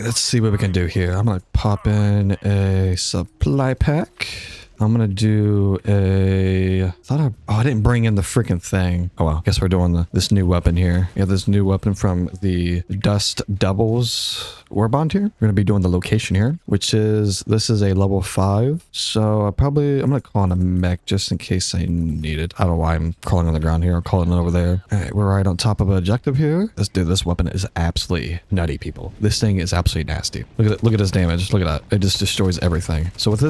let's see what we can do here. I'm gonna pop in a supply pack. I'm gonna do a... I didn't bring in the freaking thing. Oh well, guess we're doing this new weapon here. Yeah, this new weapon from the Dust Doubles War Bond here. We're gonna be doing the location here, which is... This is a level 5. So I'm gonna call in a mech just in case I need it. I don't know why I'm crawling on the ground here. I'm calling it over there. Alright, we're right on top of an objective here. This weapon is absolutely nutty, people. This thing is absolutely nasty. Look at it. Look at this damage. Look at that. It just destroys everything. So with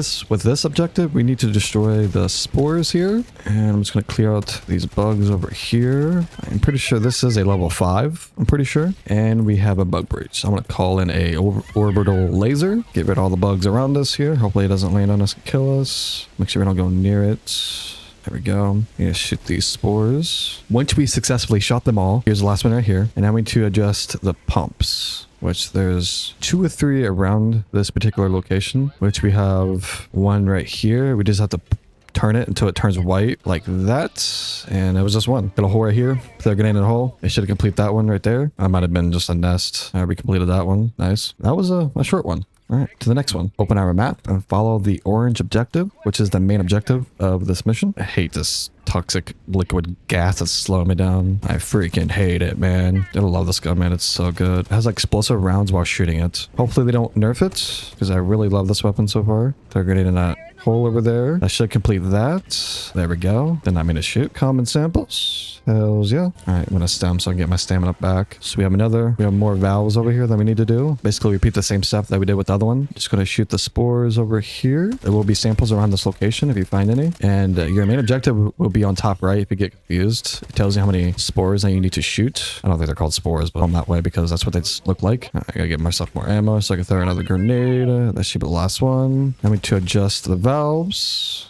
this objective, we need to destroy the spores here, and I'm just going to clear out these bugs over here. I'm pretty sure this is a level 5. I'm pretty sure. And we have a bug breach. So I'm going to call in a orbital laser, get rid of all the bugs around us here. Hopefully it doesn't land on us and kill us. Make sure we don't go near it. There we go. Need to shoot these spores. Once we successfully shot them all, here's the last one right here. And now we need to adjust the pumps, which there's 2 or 3 around this particular location, which we have one right here. We just have to turn it until it turns white like that. And it was just one. Got a hole right here. Put a grenade in the hole. They should have completed that one right there. I might have been just a nest. We completed that one. Nice. That was a short one. All right, to the next one. Open our map and follow the orange objective, which is the main objective of this mission. I hate this toxic liquid gas that's slowing me down. I freaking hate it, man. I love this gun, man. It's so good. It has like explosive rounds while shooting it. Hopefully they don't nerf it, because I really love this weapon so far. Throw a grenade in that hole over there. I should complete that. There we go. Then I'm gonna shoot common samples. Hells yeah. All right, I'm gonna stem so I can get my stamina back. So we have more valves over here that we need to do. Basically repeat the same stuff that we did with the other one. Just gonna shoot the spores over here. There will be samples around this location if you find any. And your main objective will be on top right if you get confused. It tells you how many spores that you need to shoot. I don't think they're called spores, but I'm that way because that's what they look like. I gotta get myself more ammo so I can throw another grenade. That should be the last one. I need to adjust the valves.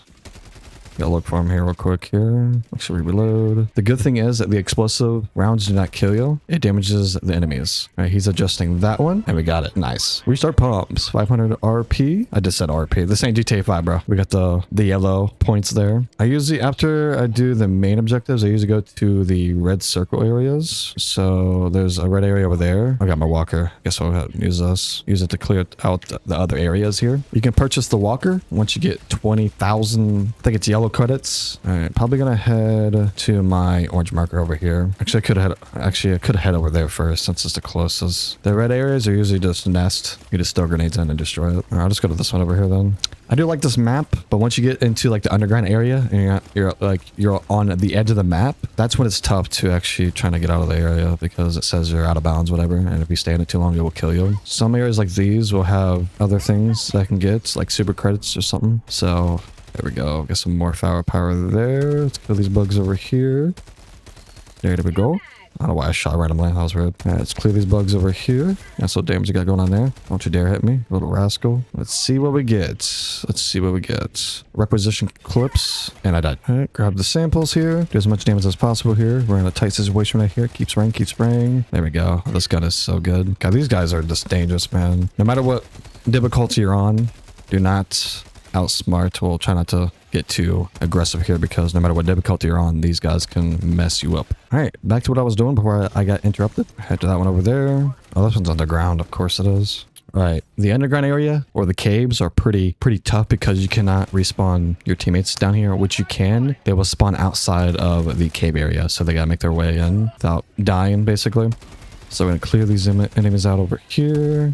Gotta look for him here real quick here. Make sure we reload. The good thing is that the explosive rounds do not kill you. It damages the enemies. All right, he's adjusting that one, and we got it. Nice. Restart pumps. 500 RP. I just said RP. This ain't GTA 5, bro. We got the yellow points there. I usually, after I do the main objectives, I usually go to the red circle areas. So there's a red area over there. I got my walker. Guess I'll have to use this. Use it to clear out the other areas here. You can purchase the walker once you get 20,000. I think it's yellow credits. All right, probably gonna head to my orange marker over here. Actually, I could head over there first since it's the closest. The red areas are usually just nest. You just throw grenades in and destroy it. All right, I'll just go to this one over here then. I do like this map, but once you get into like the underground area and you're on the edge of the map, that's when it's tough to actually trying to get out of the area because it says you're out of bounds, whatever. And if you stay in it too long, it will kill you. Some areas like these will have other things that I can get, like super credits or something. So there we go. Get some more firepower there. Let's kill these bugs over here. There we go. I don't know why I shot randomly. That was weird. Alright, let's clear these bugs over here. That's what damage you got going on there. Don't you dare hit me, little rascal. Let's see what we get. Let's see what we get. Requisition clips. And I died. Alright, grab the samples here. Do as much damage as possible here. We're in a tight situation right here. Keep spraying, keep spraying. There we go. This gun is so good. God, these guys are just dangerous, man. No matter what difficulty you're on, do not outsmart. We'll try not to get too aggressive here because no matter what difficulty you're on, these guys can mess you up. All right, back to what I was doing before I got interrupted. Head to that one over there. Oh, this one's underground. Of course it is. All right, the underground area or the caves are pretty tough because you cannot respawn your teammates down here, which you can. They will spawn outside of the cave area, so they gotta make their way in without dying, basically. So we're gonna clear these enemies out over here.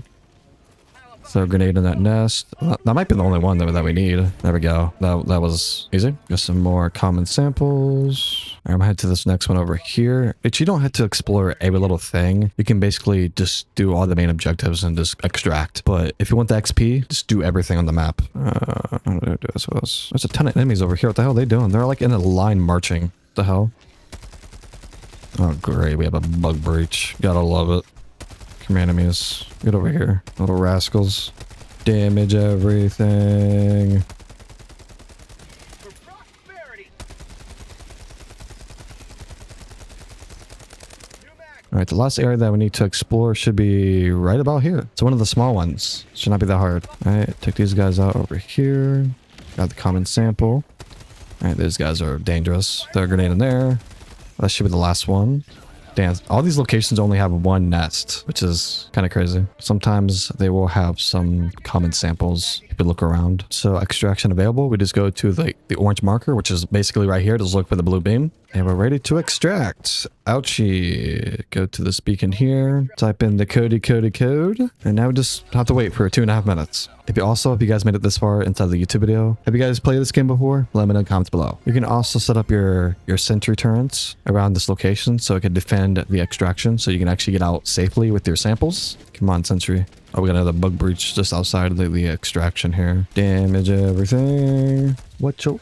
Throw a grenade in that nest. That might be the only one that we need. There we go. That was easy. Got some more common samples. I'm gonna head to this next one over here. But you don't have to explore every little thing. You can basically just do all the main objectives and just extract. But if you want the XP, just do everything on the map. I'm gonna do this with us. There's a ton of enemies over here. What the hell are they doing? They're like in a line marching. What the hell? Oh great, we have a bug breach. Gotta love it. Come here, enemies. Get over here, little rascals. Damage everything. Alright, the last area that we need to explore should be right about here. It's one of the small ones. Should not be that hard. Alright, take these guys out over here. Got the common sample. Alright, these guys are dangerous. Throw a grenade in there. That should be the last one. Damn, all these locations only have one nest, which is kind of crazy. Sometimes they will have some common samples if you look around. So extraction available. We just go to the orange marker, which is basically right here. Just look for the blue beam. And we're ready to extract. Ouchie. Go to this beacon here. Type in the code. And now we just have to wait for 2.5 minutes. If you guys made it this far inside the YouTube video, have you guys played this game before? Let me know in the comments below. You can also set up your sentry turrets around this location so it can defend the extraction so you can actually get out safely with your samples. Come on, sentry. Oh, we got another bug breach just outside of the extraction here. Damage everything. What your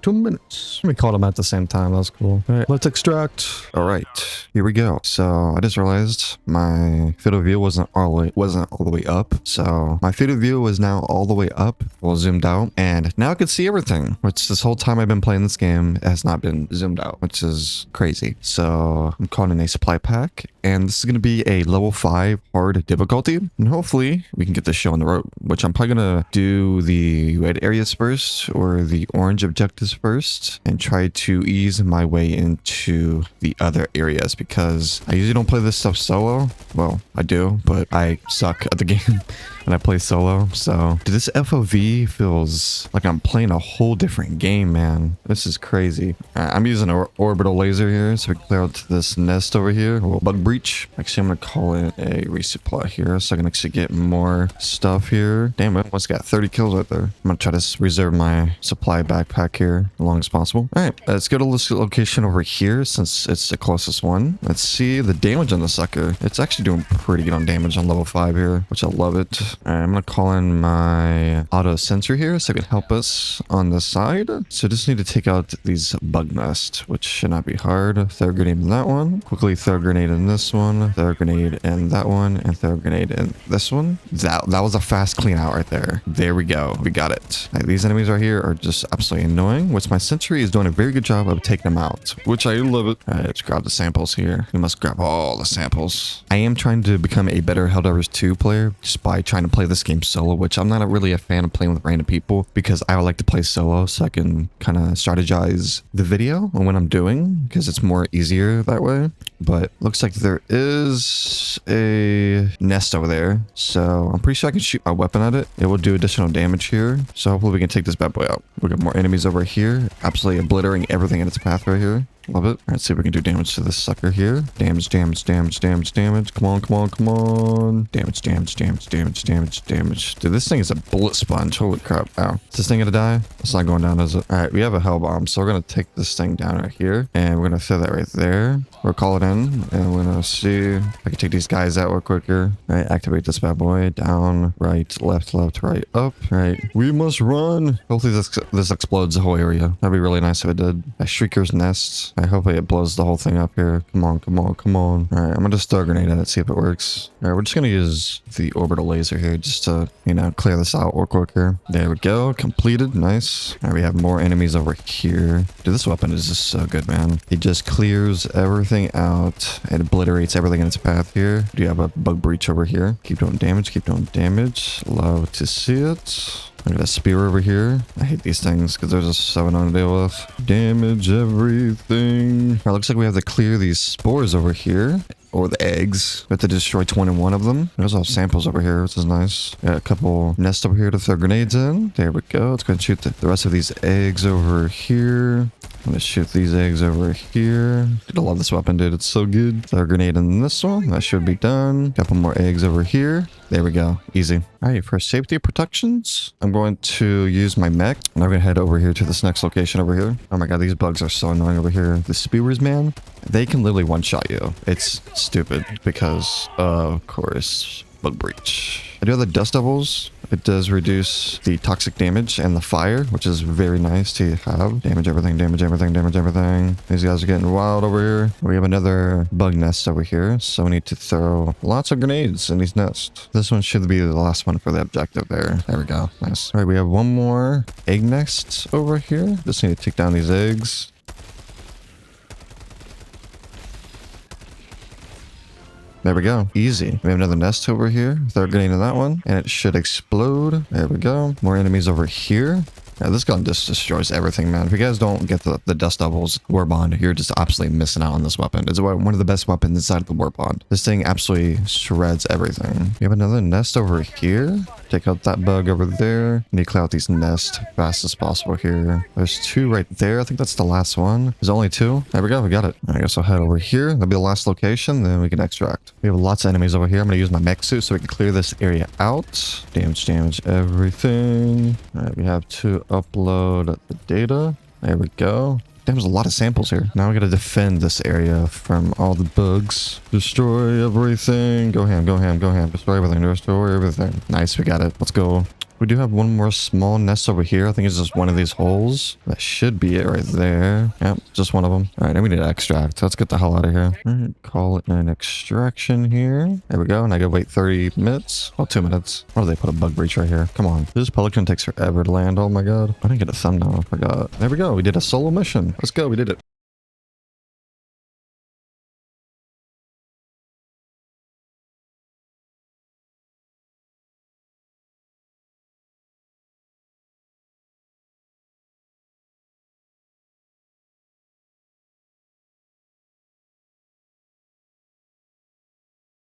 2 minutes. We called them at the same time. That was cool. All right, let's extract. All right, here we go. So I just realized my field of view wasn't all the way up. So my field of view was now all the way up. Well, zoomed out, and now I can see everything. Which this whole time I've been playing this game has not been zoomed out, which is crazy. So I'm calling in a supply pack, and this is gonna be a level 5 hard difficulty, and hopefully we can get this show on the road. Which I'm probably gonna do the red areas first, or the orange objectives first, and try to ease my way into the other areas, because I usually don't play this stuff solo. Well, I do, but I suck at the game when I play solo. So this FOV feels like I'm playing a whole different game, man. This is crazy. I'm using an orbital laser here, so we can clear out this nest over here. Well, bug breach. Actually, I'm gonna call it a resupply here, so I can actually get more stuff here. Damn, I almost got 30 kills right there. I'm gonna try to reserve my supply backpack here as long as possible. All right, let's go to this location over here since it's the closest one. Let's see the damage on the sucker. It's actually doing pretty good on damage on level 5 here, which I love it. All right, I'm gonna call in my auto sensor here so it can help us on the side. So just need to take out these bug nests, which should not be hard. Throw a grenade in that one. Quickly throw a grenade in this one. Throw a grenade in that one, and throw a grenade in this one. That was a fast clean out right there. There we go. We got it. Right, these enemies right here are just absolutely annoying, which my sentry is doing a very good job of taking them out, which I love it. All right, let's grab the samples here. We must grab all the samples. I am trying to become a better Helldivers 2 player just by trying to play this game solo, which I'm not really a fan of playing with random people, because I would like to play solo so I can kind of strategize the video on what I'm doing, because it's more easier that way. But looks like there is a nest over there, so I'm pretty sure I can shoot my weapon at it. It will do additional damage here, so hopefully we can take this bad boy out. We got more enemies over here, absolutely obliterating everything in its path right here. Love it. All right, let's see if we can do damage to this sucker here. Damage. Come on. Damage. Dude, this thing is a bullet sponge. Holy crap. Ow. Is this thing gonna die? It's not going down, is it? All right, we have a hell bomb, so we're gonna take this thing down right here, and we're gonna throw that right there. We'll call it in, and we're gonna see if I can take these guys out real quicker. All right, activate this bad boy. Down, right, left, right, up. All right, we must run. Hopefully this explodes the whole area. That'd be really nice if it did. A Shrieker's nest. I hope it blows the whole thing up here. Come on. All right, I'm gonna just throw a grenade at it, see if it works. All right, we're just gonna use the orbital laser here just to, clear this out real quicker. There we go. Completed. Nice. All right, we have more enemies over here. Dude, this weapon is just so good, man. It just clears everything out and obliterates everything in its path here. Do you have a bug breach over here? Keep doing damage. Love to see it. Look at that spear over here. I hate these things because they're just so annoying to deal with. Damage everything. All right, looks like we have to clear these spores over here. Or the eggs. We have to destroy 21 of them. There's all samples over here, which is nice. Got a couple nests over here to throw grenades in. There we go. Let's go and shoot the rest of these eggs over here. I'm gonna shoot these eggs over here. Dude, I love this weapon, dude. It's so good. Throw a grenade in this one. That should be done. Couple more eggs over here. There we go. Easy. All right, for safety protections, I'm going to use my mech. And I'm gonna head over here to this next location over here. Oh my god, these bugs are so annoying over here. The spears, man, they can literally one-shot you. It's stupid because, of course, bug breach. I do have the dust devils. It does reduce the toxic damage and the fire, which is very nice to have. Damage everything. These guys are getting wild over here. We have another bug nest over here, so we need to throw lots of grenades in these nests. This one should be the last one for the objective there. There we go. Nice. All right, we have one more egg nest over here. Just need to take down these eggs. There we go. Easy. We have another nest over here. Throw a grenade in that one, and it should explode. There we go. More enemies over here. Yeah, this gun just destroys everything, man. If you guys don't get the dust devils war bond, you're just absolutely missing out on this weapon. It's one of the best weapons inside of the war bond. This thing absolutely shreds everything. We have another nest over here. Take out that bug over there. Need to clear out these nests fast as possible here. There's 2 right there. I think that's the last one. There's only 2. There we go. We got it. I guess I'll head over here. That'll be the last location. Then we can extract. We have lots of enemies over here. I'm going to use my mech suit so we can clear this area out. Damage everything. All right. We have to upload the data. There we go. Damn, there's a lot of samples here. Now we gotta defend this area from all the bugs. Destroy everything. Go ham, go ham, go ham. Destroy everything, destroy everything. Nice, we got it. Let's go. We do have one more small nest over here. I think it's just one of these holes. That should be it right there. Yep, just one of them. All right, now we need to extract. Let's get the hell out of here. All right, call it an extraction here. There we go. And I gotta wait 30 minutes. Oh, 2 minutes. Why do they put a bug breach right here? Come on. This pelican takes forever to land. Oh my god. I didn't get a thumbnail. I forgot. There we go. We did a solo mission. Let's go. We did it.